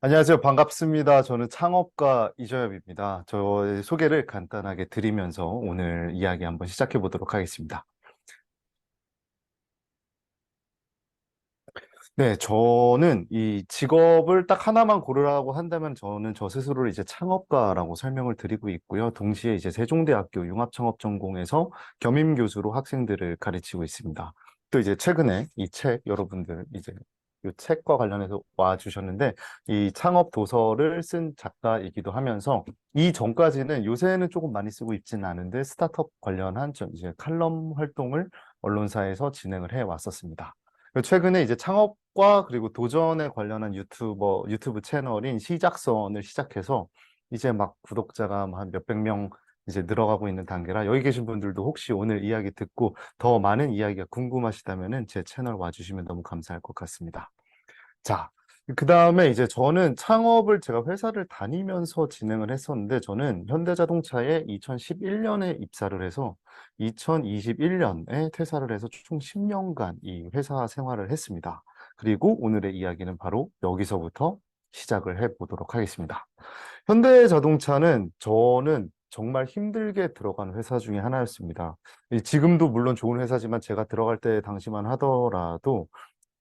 안녕하세요. 반갑습니다. 저는 창업가 이저엽입니다. 저의 소개를 간단하게 드리면서 오늘 이야기 한번 시작해 보도록 하겠습니다. 네, 저는 이 직업을 딱 하나만 고르라고 한다면 저는 저 스스로를 이제 창업가라고 설명을 드리고 있고요. 동시에 이제 세종대학교 융합창업전공에서 겸임 교수로 학생들을 가르치고 있습니다. 또 이제 최근에 이 책 여러분들 이제 이 책과 관련해서 와 주셨는데 이 창업 도서를 쓴 작가이기도 하면서 이 전까지는 요새는 조금 많이 쓰고 있지는 않은데 스타트업 관련한 이제 칼럼 활동을 언론사에서 진행을 해 왔었습니다. 최근에 이제 창업과 그리고 도전에 관련한 유튜브 채널인 시작선을 시작해서 이제 막 구독자가 한 몇백 명 이제 늘어가고 있는 단계라 여기 계신 분들도 혹시 오늘 이야기 듣고 더 많은 이야기가 궁금하시다면은 제 채널 와주시면 너무 감사할 것 같습니다. 자, 그 다음에 이제 저는 창업을 제가 회사를 다니면서 진행을 했었는데 저는 현대자동차에 2011년에 입사를 해서 2021년에 퇴사를 해서 총 10년간 이 회사 생활을 했습니다. 그리고 오늘의 이야기는 바로 여기서부터 시작을 해 보도록 하겠습니다. 현대자동차는 저는 정말 힘들게 들어간 회사 중에 하나였습니다. 지금도 물론 좋은 회사지만 제가 들어갈 때 당시만 하더라도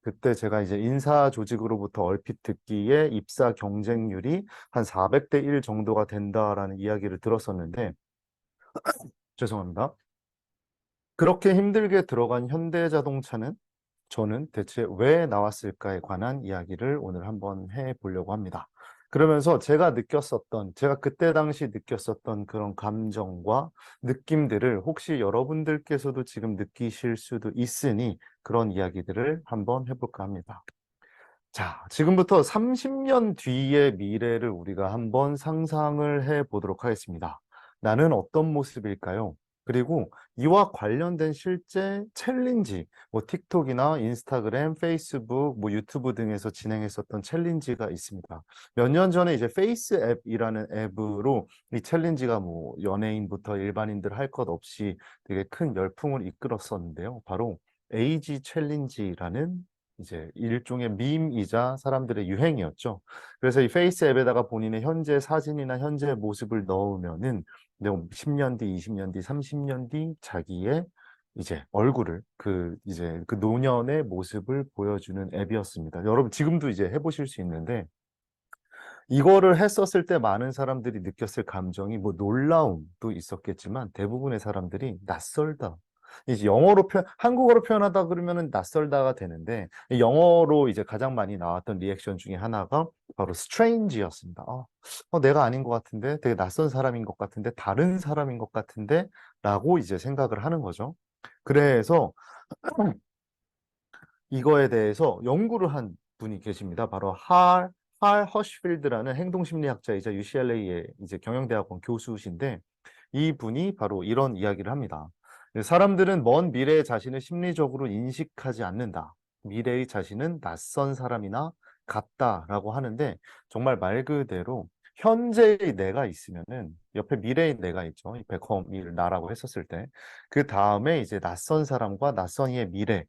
그때 제가 이제 인사 조직으로부터 얼핏 듣기에 입사 경쟁률이 한 400대 1 정도가 된다라는 이야기를 들었었는데, 죄송합니다. 그렇게 힘들게 들어간 현대자동차는 저는 대체 왜 나왔을까에 관한 이야기를 오늘 한번 해보려고 합니다. 그러면서 제가 그때 당시 느꼈었던 그런 감정과 느낌들을 혹시 여러분들께서도 지금 느끼실 수도 있으니 그런 이야기들을 한번 해볼까 합니다. 자, 지금부터 30년 뒤의 미래를 우리가 한번 상상을 해 보도록 하겠습니다. 나는 어떤 모습일까요? 그리고 이와 관련된 실제 챌린지, 뭐 틱톡이나 인스타그램, 페이스북, 뭐 유튜브 등에서 진행했었던 챌린지가 있습니다. 몇 년 전에 이제 페이스 앱이라는 앱으로 이 챌린지가 뭐 연예인부터 일반인들 할 것 없이 되게 큰 열풍을 이끌었었는데요. 바로 에이지 챌린지라는 이제 일종의 밈이자 사람들의 유행이었죠. 그래서 이 페이스 앱에다가 본인의 현재 사진이나 현재 모습을 넣으면은 10년 뒤, 20년 뒤, 30년 뒤 자기의 이제 얼굴을 이제 그 노년의 모습을 보여주는 앱이었습니다. 여러분 지금도 이제 해보실 수 있는데 이거를 했었을 때 많은 사람들이 느꼈을 감정이 뭐 놀라움도 있었겠지만 대부분의 사람들이 낯설다. 이제 한국어로 표현하다 그러면은 낯설다가 되는데 영어로 이제 가장 많이 나왔던 리액션 중에 하나가 바로 strange였습니다. 내가 아닌 것 같은데 되게 낯선 사람인 것 같은데 다른 사람인 것 같은데 라고 이제 생각을 하는 거죠. 그래서 이거에 대해서 연구를 한 분이 계십니다. 바로 할 허쉬필드라는 행동심리학자이자 UCLA의 이제 경영대학원 교수신데 이 분이 바로 이런 이야기를 합니다. 사람들은 먼 미래의 자신을 심리적으로 인식하지 않는다. 미래의 자신은 낯선 사람이나 같다라고 하는데 정말 말 그대로 현재의 내가 있으면은 옆에 미래의 내가 있죠. 이 베컴이 나라고 했었을 때 그 다음에 이제 낯선 사람과 낯선 이의 미래에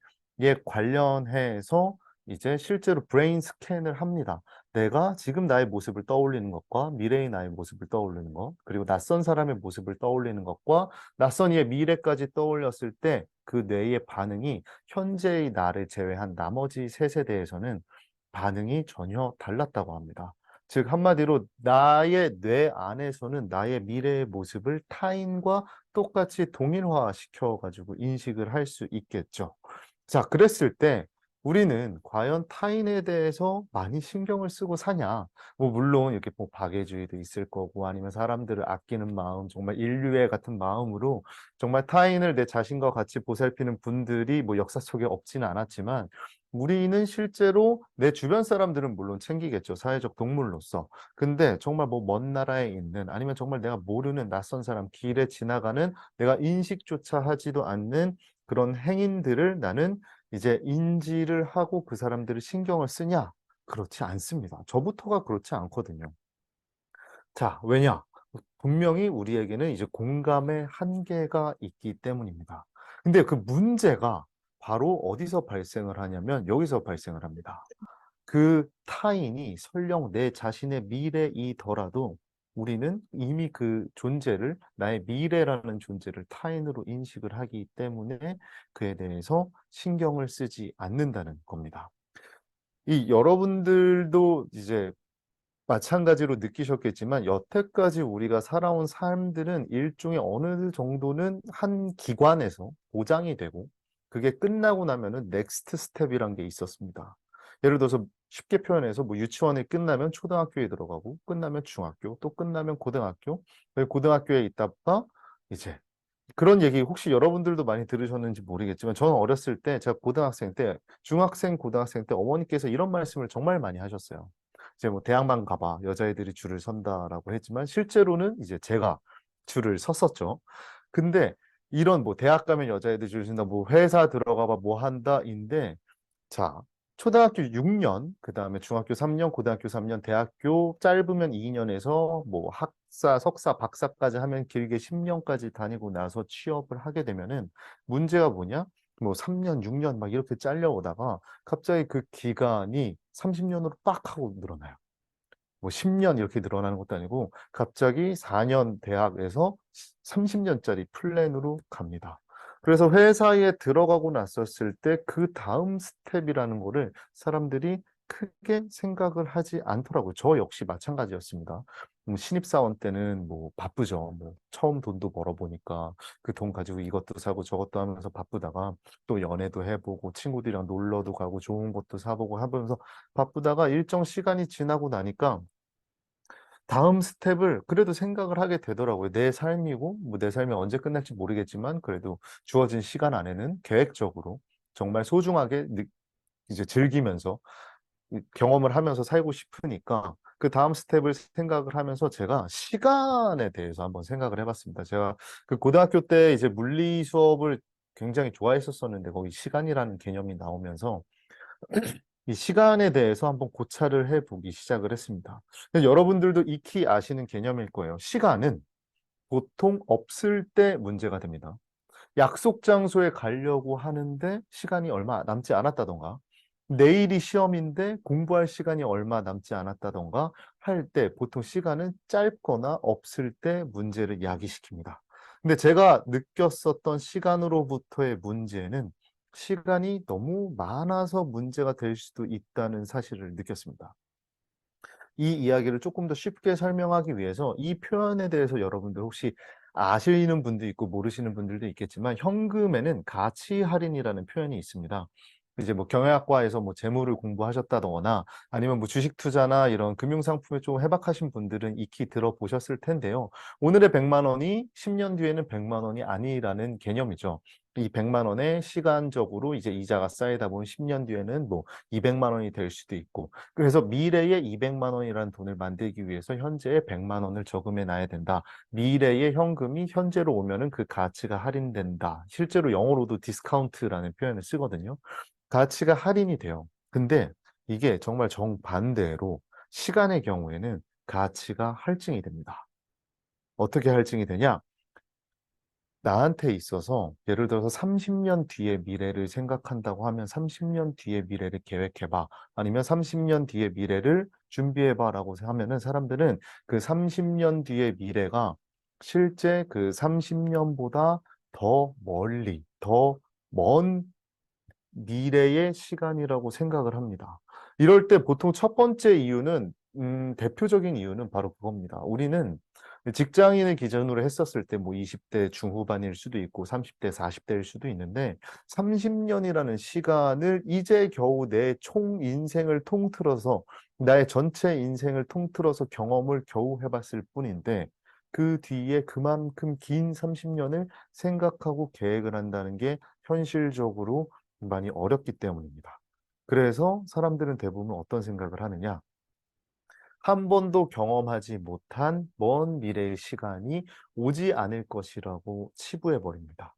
관련해서 이제 실제로 브레인 스캔을 합니다. 내가 지금 나의 모습을 떠올리는 것과 미래의 나의 모습을 떠올리는 것, 그리고 낯선 사람의 모습을 떠올리는 것과 낯선 이의 미래까지 떠올렸을 때 그 뇌의 반응이 현재의 나를 제외한 나머지 세 세대에서는 반응이 전혀 달랐다고 합니다. 즉, 한마디로 나의 뇌 안에서는 나의 미래의 모습을 타인과 똑같이 동일화시켜가지고 인식을 할 수 있겠죠. 자, 그랬을 때 우리는 과연 타인에 대해서 많이 신경을 쓰고 사냐? 뭐 물론 이렇게 뭐 박애주의도 있을 거고 아니면 사람들을 아끼는 마음, 정말 인류애 같은 마음으로 정말 타인을 내 자신과 같이 보살피는 분들이 뭐 역사 속에 없지는 않았지만 우리는 실제로 내 주변 사람들은 물론 챙기겠죠. 사회적 동물로서. 근데 정말 뭐 먼 나라에 있는 아니면 정말 내가 모르는 낯선 사람, 길에 지나가는 내가 인식조차 하지도 않는 그런 행인들을 나는 이제 인지를 하고 그 사람들을 신경을 쓰냐? 그렇지 않습니다. 저부터가 그렇지 않거든요. 자, 왜냐? 분명히 우리에게는 이제 공감의 한계가 있기 때문입니다. 근데 그 문제가 바로 어디서 발생을 하냐면 여기서 발생을 합니다. 그 타인이 설령 내 자신의 미래이더라도 우리는 이미 그 존재를, 나의 미래라는 존재를 타인으로 인식을 하기 때문에 그에 대해서 신경을 쓰지 않는다는 겁니다. 이 여러분들도 이제 마찬가지로 느끼셨겠지만 여태까지 우리가 살아온 삶들은 일종의 어느 정도는 한 기관에서 보장이 되고 그게 끝나고 나면은 넥스트 스텝이란 게 있었습니다. 예를 들어서 쉽게 표현해서 뭐 유치원이 끝나면 초등학교에 들어가고 끝나면 중학교 또 끝나면 고등학교 고등학교에 있다가 이제 그런 얘기 혹시 여러분들도 많이 들으셨는지 모르겠지만 저는 어렸을 때 제가 고등학생 때 중학생 고등학생 때 어머니께서 이런 말씀을 정말 많이 하셨어요. 이제 뭐 대학만 가봐 여자애들이 줄을 선다라고 했지만 실제로는 이제 제가 줄을 섰었죠. 근데 이런 뭐 대학 가면 여자애들 줄 선다 뭐 회사 들어가봐 뭐 한다인데 자, 초등학교 6년, 그 다음에 중학교 3년, 고등학교 3년, 대학교 짧으면 2년에서 뭐 학사, 석사, 박사까지 하면 길게 10년까지 다니고 나서 취업을 하게 되면은 문제가 뭐냐? 뭐 3년, 6년 막 이렇게 잘려오다가 갑자기 그 기간이 30년으로 빡 하고 늘어나요. 뭐 10년 이렇게 늘어나는 것도 아니고 갑자기 4년 대학에서 30년짜리 플랜으로 갑니다. 그래서 회사에 들어가고 났었을 때 그 다음 스텝이라는 거를 사람들이 크게 생각을 하지 않더라고요. 저 역시 마찬가지였습니다. 신입사원 때는 뭐 바쁘죠. 뭐 처음 돈도 벌어보니까 그 돈 가지고 이것도 사고 저것도 하면서 바쁘다가 또 연애도 해보고 친구들이랑 놀러도 가고 좋은 것도 사보고 하면서 바쁘다가 일정 시간이 지나고 나니까 다음 스텝을 그래도 생각을 하게 되더라고요. 내 삶이고, 뭐 내 삶이 언제 끝날지 모르겠지만, 그래도 주어진 시간 안에는 계획적으로 정말 소중하게 이제 즐기면서 경험을 하면서 살고 싶으니까 그 다음 스텝을 생각을 하면서 제가 시간에 대해서 한번 생각을 해봤습니다. 제가 그 고등학교 때 이제 물리 수업을 굉장히 좋아했었었는데 거기 시간이라는 개념이 나오면서 이 시간에 대해서 한번 고찰을 해보기 시작을 했습니다. 근데 여러분들도 익히 아시는 개념일 거예요. 시간은 보통 없을 때 문제가 됩니다. 약속 장소에 가려고 하는데 시간이 얼마 남지 않았다던가, 내일이 시험인데 공부할 시간이 얼마 남지 않았다던가 할 때 보통 시간은 짧거나 없을 때 문제를 야기시킵니다. 근데 제가 느꼈었던 시간으로부터의 문제는 시간이 너무 많아서 문제가 될 수도 있다는 사실을 느꼈습니다. 이 이야기를 조금 더 쉽게 설명하기 위해서 이 표현에 대해서 여러분들 혹시 아시는 분도 있고 모르시는 분들도 있겠지만 현금에는 가치 할인이라는 표현이 있습니다. 이제 뭐 경영학과에서 뭐 재무를 공부하셨다거나 아니면 뭐 주식 투자나 이런 금융 상품에 좀 해박하신 분들은 익히 들어보셨을 텐데요. 오늘의 100만 원이 10년 뒤에는 100만 원이 아니라는 개념이죠. 이 100만 원에 시간적으로 이제 이자가 쌓이다 보면 10년 뒤에는 뭐 200만 원이 될 수도 있고 그래서 미래에 200만 원이라는 돈을 만들기 위해서 현재의 100만 원을 저금해 놔야 된다. 미래의 현금이 현재로 오면은 그 가치가 할인된다. 실제로 영어로도 디스카운트라는 표현을 쓰거든요. 가치가 할인이 돼요. 근데 이게 정말 정반대로 시간의 경우에는 가치가 할증이 됩니다. 어떻게 할증이 되냐? 나한테 있어서 예를 들어서 30년 뒤의 미래를 생각한다고 하면 30년 뒤의 미래를 계획해봐. 아니면 30년 뒤의 미래를 준비해봐라고 하면은 사람들은 그 30년 뒤의 미래가 실제 그 30년보다 더 멀리, 더 먼 미래의 시간이라고 생각을 합니다. 이럴 때 보통 첫 번째 이유는, 대표적인 이유는 바로 그겁니다. 우리는 직장인을 기준으로 했었을 때 뭐 20대 중후반일 수도 있고 30대, 40대일 수도 있는데 30년이라는 시간을 이제 겨우 내 총 인생을 통틀어서 나의 전체 인생을 통틀어서 경험을 겨우 해봤을 뿐인데 그 뒤에 그만큼 긴 30년을 생각하고 계획을 한다는 게 현실적으로 많이 어렵기 때문입니다. 그래서 사람들은 대부분 어떤 생각을 하느냐? 한 번도 경험하지 못한 먼 미래의 시간이 오지 않을 것이라고 치부해 버립니다.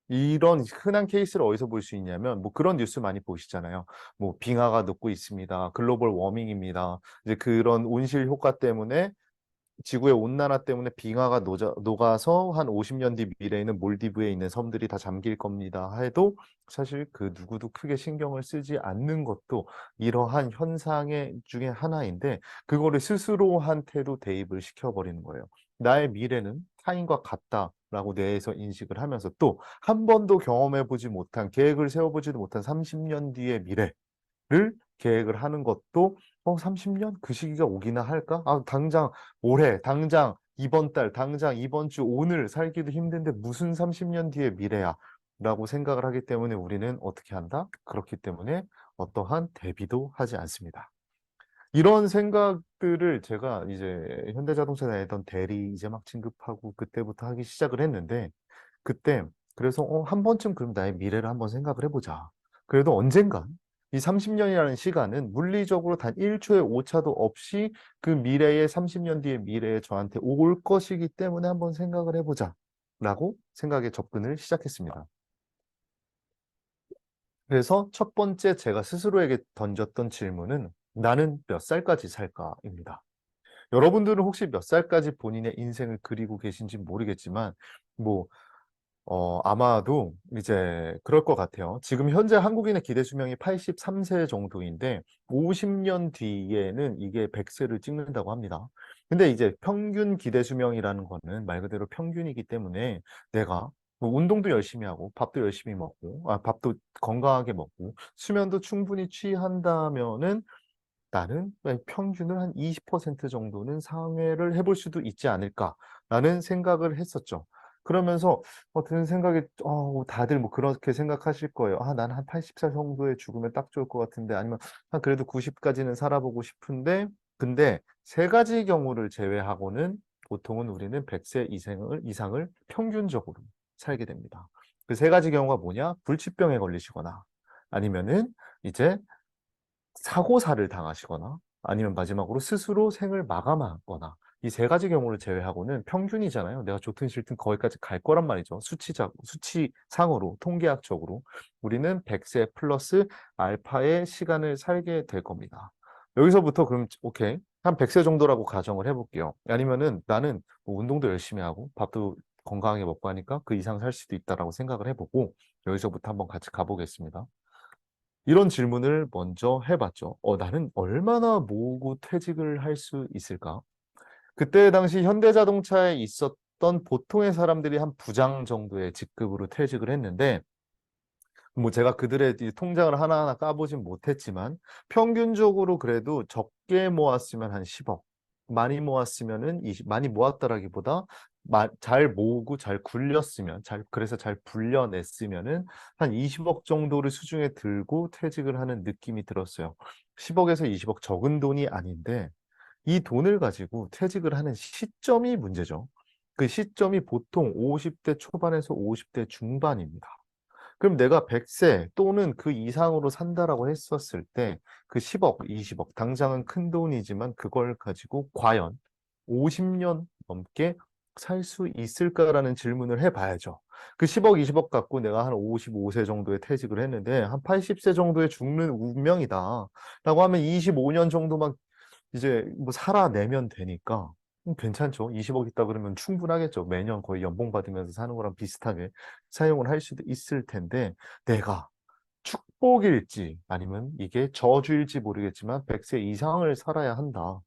이런 흔한 케이스를 어디서 볼 수 있냐면 뭐 그런 뉴스 많이 보시잖아요. 뭐 빙하가 녹고 있습니다. 글로벌 워밍입니다. 이제 그런 온실 효과 때문에 지구의 온난화 때문에 빙하가 녹아서 한 50년 뒤 미래에는 몰디브에 있는 섬들이 다 잠길 겁니다 해도 사실 그 누구도 크게 신경을 쓰지 않는 것도 이러한 현상의 중에 하나인데 그거를 스스로한테도 대입을 시켜버리는 거예요. 나의 미래는 타인과 같다라고 뇌에서 인식을 하면서 또 한 번도 경험해보지 못한 계획을 세워보지도 못한 30년 뒤의 미래를 계획을 하는 것도 30년? 그 시기가 오기나 할까? 아, 당장 올해, 당장 이번 달, 당장 이번 주, 오늘 살기도 힘든데 무슨 30년 뒤의 미래야? 라고 생각을 하기 때문에 우리는 어떻게 한다? 그렇기 때문에 어떠한 대비도 하지 않습니다. 이런 생각들을 제가 이제 현대자동차 다니던 대리 이제 막 진급하고 그때부터 하기 시작을 했는데 그때 그래서 한 번쯤 그럼 나의 미래를 한번 생각을 해보자. 그래도 언젠간 이 30년이라는 시간은 물리적으로 단 1초의 오차도 없이 그 미래의 30년 뒤의 미래에 저한테 올 것이기 때문에 한번 생각을 해보자. 라고 생각에 접근을 시작했습니다. 그래서 첫 번째 제가 스스로에게 던졌던 질문은 나는 몇 살까지 살까입니다. 여러분들은 혹시 몇 살까지 본인의 인생을 그리고 계신지 모르겠지만, 뭐, 아마도 이제 그럴 것 같아요. 지금 현재 한국인의 기대 수명이 83세 정도인데 50년 뒤에는 이게 100세를 찍는다고 합니다. 근데 이제 평균 기대 수명이라는 거는 말 그대로 평균이기 때문에 내가 뭐 운동도 열심히 하고 밥도 열심히 먹고 밥도 건강하게 먹고 수면도 충분히 취한다면은 나는 평균을 한 20% 정도는 상회를 해볼 수도 있지 않을까라는 생각을 했었죠. 그러면서 드는 생각이 다들 뭐 그렇게 생각하실 거예요. 나는 한 80살 정도에 죽으면 딱 좋을 것 같은데 아니면 한 그래도 90까지는 살아보고 싶은데 근데 세 가지 경우를 제외하고는 보통은 우리는 100세 이상을 평균적으로 살게 됩니다. 그 세 가지 경우가 뭐냐? 불치병에 걸리시거나 아니면은 이제 사고사를 당하시거나 아니면 마지막으로 스스로 생을 마감하거나 이 세 가지 경우를 제외하고는 평균이잖아요. 내가 좋든 싫든 거기까지 갈 거란 말이죠. 수치상으로, 통계학적으로. 우리는 100세 플러스 알파의 시간을 살게 될 겁니다. 여기서부터 그럼, 오케이. 한 100세 정도라고 가정을 해볼게요. 아니면은 나는 뭐 운동도 열심히 하고 밥도 건강하게 먹고 하니까 그 이상 살 수도 있다라고 생각을 해보고 여기서부터 한번 같이 가보겠습니다. 이런 질문을 먼저 해봤죠. 나는 얼마나 모으고 퇴직을 할 수 있을까? 그때 당시 현대자동차에 있었던 보통의 사람들이 한 부장 정도의 직급으로 퇴직을 했는데, 뭐 제가 그들의 이 통장을 하나하나 까보진 못했지만, 평균적으로 그래도 적게 모았으면 한 10억, 많이 모았으면은 20, 많이 모았다라기보다 잘 모으고 잘 굴렸으면, 그래서 잘 불려냈으면은 한 20억 정도를 수중에 들고 퇴직을 하는 느낌이 들었어요. 10억에서 20억 적은 돈이 아닌데, 이 돈을 가지고 퇴직을 하는 시점이 문제죠. 그 시점이 보통 50대 초반에서 50대 중반입니다. 그럼 내가 100세 또는 그 이상으로 산다라고 했었을 때 그 10억, 20억, 당장은 큰 돈이지만 그걸 가지고 과연 50년 넘게 살 수 있을까라는 질문을 해봐야죠. 그 10억, 20억 갖고 내가 한 55세 정도에 퇴직을 했는데 한 80세 정도에 죽는 운명이다. 라고 하면 25년 정도만 이제 뭐 살아내면 되니까 괜찮죠. 20억 있다 그러면 충분하겠죠. 매년 거의 연봉 받으면서 사는 거랑 비슷하게 사용을 할 수도 있을 텐데 내가 축복일지 아니면 이게 저주일지 모르겠지만 100세 이상을 살아야 한다.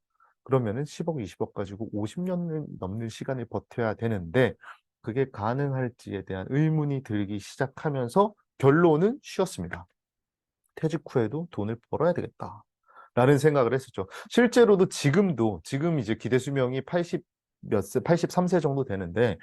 그러면은 10억, 20억 가지고 50년 넘는 시간을 버텨야 되는데 그게 가능할지에 대한 의문이 들기 시작하면서 결론은 쉬었습니다. 퇴직 후에도 돈을 벌어야 되겠다. 라는 생각을 했었죠. 실제로도 지금 이제 기대 수명이 80 몇 세, 83세 정도 되는데,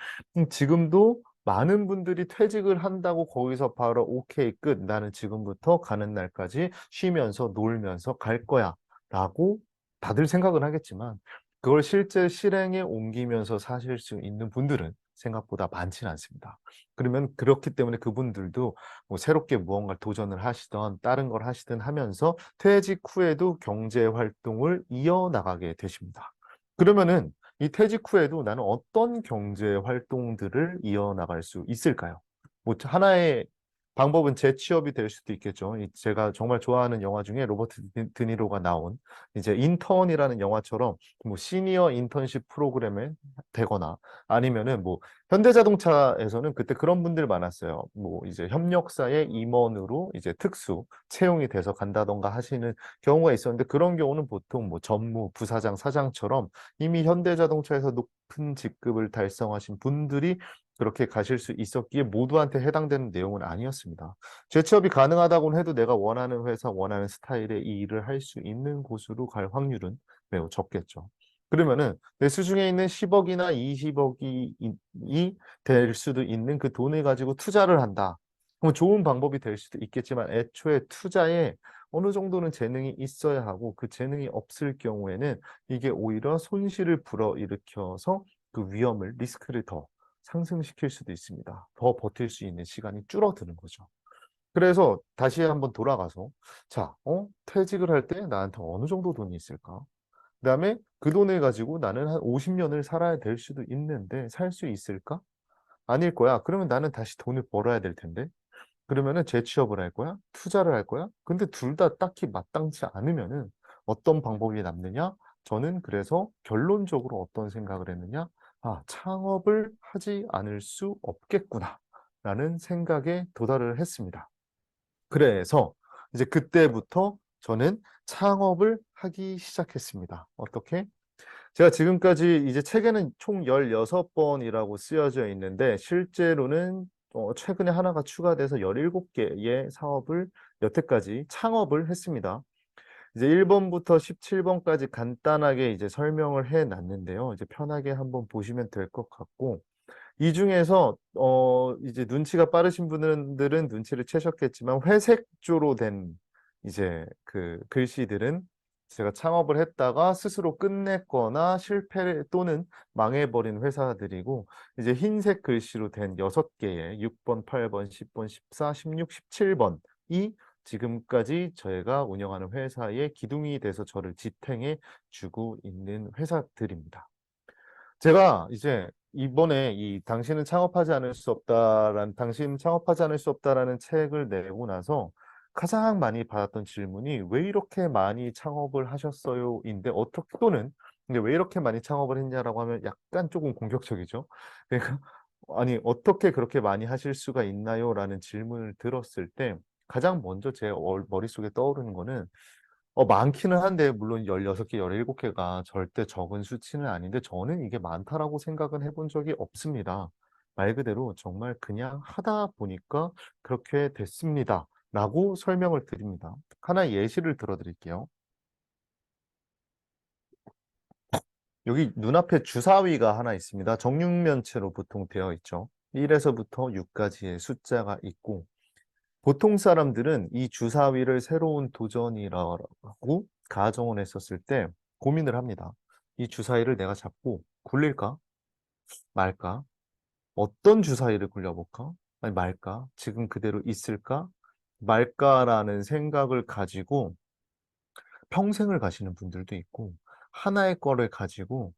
지금도 많은 분들이 퇴직을 한다고 거기서 바로 오케이, 끝. 나는 지금부터 가는 날까지 쉬면서 놀면서 갈 거야. 라고 다들 생각은 하겠지만, 그걸 실제 실행에 옮기면서 사실 수 있는 분들은 생각보다 많지는 않습니다. 그러면 그렇기 때문에 그분들도 뭐 새롭게 무언가를 도전을 하시던 다른 걸 하시든 하면서 퇴직 후에도 경제 활동을 이어나가게 되십니다. 그러면은 이 퇴직 후에도 나는 어떤 경제 활동들을 이어나갈 수 있을까요? 뭐 하나의 방법은 재취업이 될 수도 있겠죠. 제가 정말 좋아하는 영화 중에 로버트 드니로가 나온 이제 인턴이라는 영화처럼 뭐 시니어 인턴십 프로그램에 되거나 아니면은 뭐 현대자동차에서는 그때 그런 분들 많았어요. 뭐 이제 협력사의 임원으로 이제 특수 채용이 돼서 간다던가 하시는 경우가 있었는데 그런 경우는 보통 뭐 전무, 부사장, 사장처럼 이미 현대자동차에서 높은 직급을 달성하신 분들이 그렇게 가실 수 있었기에 모두한테 해당되는 내용은 아니었습니다. 재취업이 가능하다고는 해도 내가 원하는 회사, 원하는 스타일의 이 일을 할 수 있는 곳으로 갈 확률은 매우 적겠죠. 그러면은 내 수중에 있는 10억이나 20억이 될 수도 있는 그 돈을 가지고 투자를 한다. 그럼 좋은 방법이 될 수도 있겠지만 애초에 투자에 어느 정도는 재능이 있어야 하고 그 재능이 없을 경우에는 이게 오히려 손실을 불어일으켜서 그 위험을, 리스크를 더 상승시킬 수도 있습니다. 더 버틸 수 있는 시간이 줄어드는 거죠. 그래서 다시 한번 돌아가서 자, 퇴직을 할 때 나한테 어느 정도 돈이 있을까? 그다음에 그 돈을 가지고 나는 한 50년을 살아야 될 수도 있는데 살 수 있을까? 아닐 거야. 그러면 나는 다시 돈을 벌어야 될 텐데. 그러면은 재취업을 할 거야? 투자를 할 거야? 근데 둘 다 딱히 마땅치 않으면은 어떤 방법이 남느냐? 저는 그래서 결론적으로 어떤 생각을 했느냐? 아, 창업을 하지 않을 수 없겠구나. 라는 생각에 도달을 했습니다. 그래서 이제 그때부터 저는 창업을 하기 시작했습니다. 어떻게? 제가 지금까지 이제 책에는 총 16번이라고 쓰여져 있는데 실제로는 최근에 하나가 추가돼서 17개의 사업을 여태까지 창업을 했습니다. 이제 1번부터 17번까지 간단하게 이제 설명을 해 놨는데요. 이제 편하게 한번 보시면 될 것 같고 이 중에서 이제 눈치가 빠르신 분들은 눈치를 채셨겠지만 회색조로 된 이제 그 글씨들은 제가 창업을 했다가 스스로 끝냈거나 실패 또는 망해버린 회사들이고 이제 흰색 글씨로 된 6개의 6번, 8번, 10번, 14, 16, 17번이 지금까지 저희가 운영하는 회사의 기둥이 돼서 저를 지탱해 주고 있는 회사들입니다. 제가 이제 이번에 이 당신은 창업하지 않을 수 없다라는 당신은 창업하지 않을 수 없다라는 책을 내고 나서 가장 많이 받았던 질문이 왜 이렇게 많이 창업을 하셨어요?인데 어떻게 또는 근데 왜 이렇게 많이 창업을 했냐라고 하면 약간 조금 공격적이죠. 그러니까 아니 어떻게 그렇게 많이 하실 수가 있나요?라는 질문을 들었을 때 가장 먼저 제 머릿속에 떠오르는 거는 많기는 한데 물론 16개, 17개가 절대 적은 수치는 아닌데 저는 이게 많다라고 생각은 해본 적이 없습니다. 말 그대로 정말 그냥 하다 보니까 그렇게 됐습니다라고 설명을 드립니다. 하나의 예시를 들어 드릴게요. 여기 눈앞에 주사위가 하나 있습니다. 정육면체로 보통 되어 있죠. 1에서부터 6까지의 숫자가 있고 보통 사람들은 이 주사위를 새로운 도전이라고 가정을 했었을 때 고민을 합니다. 이 주사위를 내가 잡고 굴릴까? 말까? 어떤 주사위를 굴려볼까? 아니, 말까? 지금 그대로 있을까? 말까라는 생각을 가지고 평생을 가시는 분들도 있고, 하나의 거를 가지고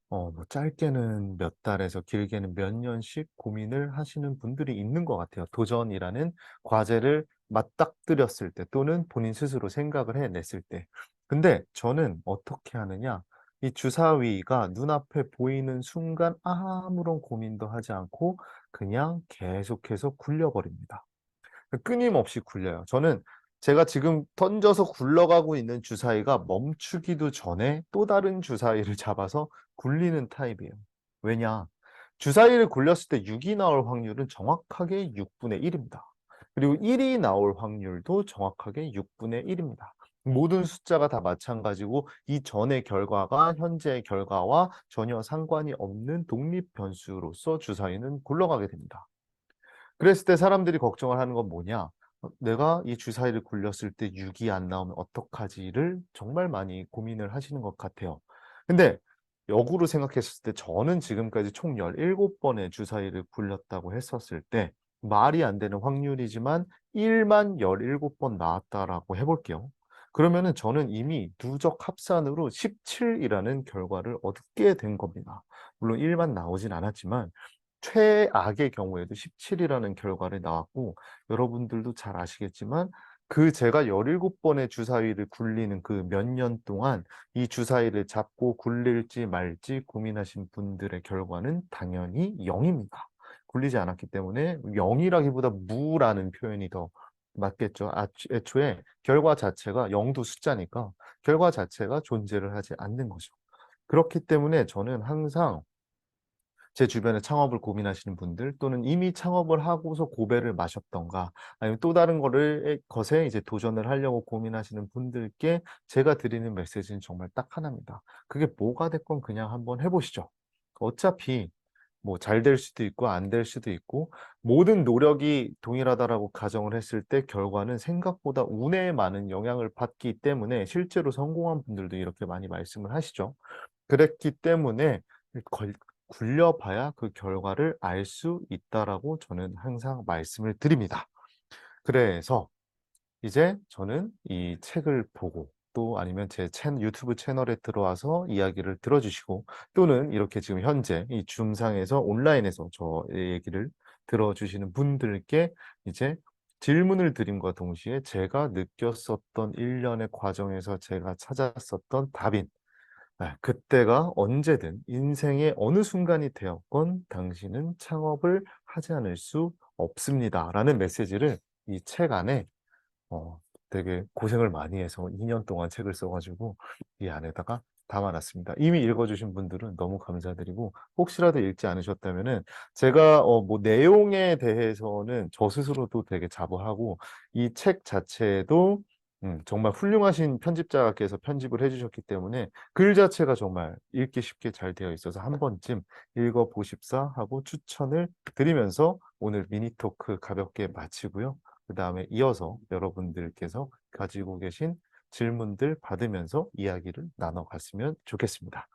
뭐 짧게는 몇 달에서 길게는 몇 년씩 고민을 하시는 분들이 있는 것 같아요. 도전이라는 과제를 맞닥뜨렸을 때 또는 본인 스스로 생각을 해냈을 때. 근데 저는 어떻게 하느냐? 이 주사위가 눈앞에 보이는 순간 아무런 고민도 하지 않고 그냥 계속해서 굴려버립니다. 끊임없이 굴려요. 저는 제가 지금 던져서 굴러가고 있는 주사위가 멈추기도 전에 또 다른 주사위를 잡아서 굴리는 타입이에요. 왜냐? 주사위를 굴렸을 때 6이 나올 확률은 정확하게 6분의 1입니다. 그리고 1이 나올 확률도 정확하게 6분의 1입니다. 모든 숫자가 다 마찬가지고 이 전의 결과가 현재의 결과와 전혀 상관이 없는 독립 변수로서 주사위는 굴러가게 됩니다. 그랬을 때 사람들이 걱정을 하는 건 뭐냐? 내가 이 주사위를 굴렸을 때 6이 안 나오면 어떡하지를 정말 많이 고민을 하시는 것 같아요. 근데 역으로 생각했을 때 저는 지금까지 총 17번의 주사위를 굴렸다고 했었을 때 말이 안 되는 확률이지만 1만 17번 나왔다라고 해볼게요. 그러면은 저는 이미 누적 합산으로 17이라는 결과를 얻게 된 겁니다. 물론 1만 나오진 않았지만 최악의 경우에도 17이라는 결과를 나왔고, 여러분들도 잘 아시겠지만 그 제가 17번의 주사위를 굴리는 그 몇 년 동안 이 주사위를 잡고 굴릴지 말지 고민하신 분들의 결과는 당연히 0입니다. 굴리지 않았기 때문에 0이라기보다 무라는 표현이 더 맞겠죠. 애초에 결과 자체가 0도 숫자니까 결과 자체가 존재를 하지 않는 거죠. 그렇기 때문에 저는 항상 제 주변에 창업을 고민하시는 분들 또는 이미 창업을 하고서 고배를 마셨던가 아니면 또 다른 것에 이제 도전을 하려고 고민하시는 분들께 제가 드리는 메시지는 정말 딱 하나입니다. 그게 뭐가 됐건 그냥 한번 해보시죠. 어차피 뭐 잘 될 수도 있고 안 될 수도 있고 모든 노력이 동일하다라고 가정을 했을 때 결과는 생각보다 운에 많은 영향을 받기 때문에 실제로 성공한 분들도 이렇게 많이 말씀을 하시죠. 그랬기 때문에 걸 굴려봐야 그 결과를 알 수 있다라고 저는 항상 말씀을 드립니다. 그래서 이제 저는 이 책을 보고 또 아니면 제 유튜브 채널에 들어와서 이야기를 들어주시고 또는 이렇게 지금 현재 이 줌상에서 온라인에서 저의 얘기를 들어주시는 분들께 이제 질문을 드림과 동시에 제가 느꼈었던 일련의 과정에서 제가 찾았었던 답인 그때가 언제든 인생의 어느 순간이 되었건 당신은 창업을 하지 않을 수 없습니다라는 메시지를 이 책 안에 되게 고생을 많이 해서 2년 동안 책을 써 가지고 이 안에다가 담아 놨습니다. 이미 읽어 주신 분들은 너무 감사드리고 혹시라도 읽지 않으셨다면은 제가 뭐 내용에 대해서는 저 스스로도 되게 자부하고 이 책 자체도 정말 훌륭하신 편집자께서 편집을 해 주셨기 때문에 글 자체가 정말 읽기 쉽게 잘 되어 있어서 한 번쯤 읽어 보십사 하고 추천을 드리면서 오늘 미니 토크 가볍게 마치고요. 그다음에 이어서 여러분들께서 가지고 계신 질문들 받으면서 이야기를 나눠갔으면 좋겠습니다.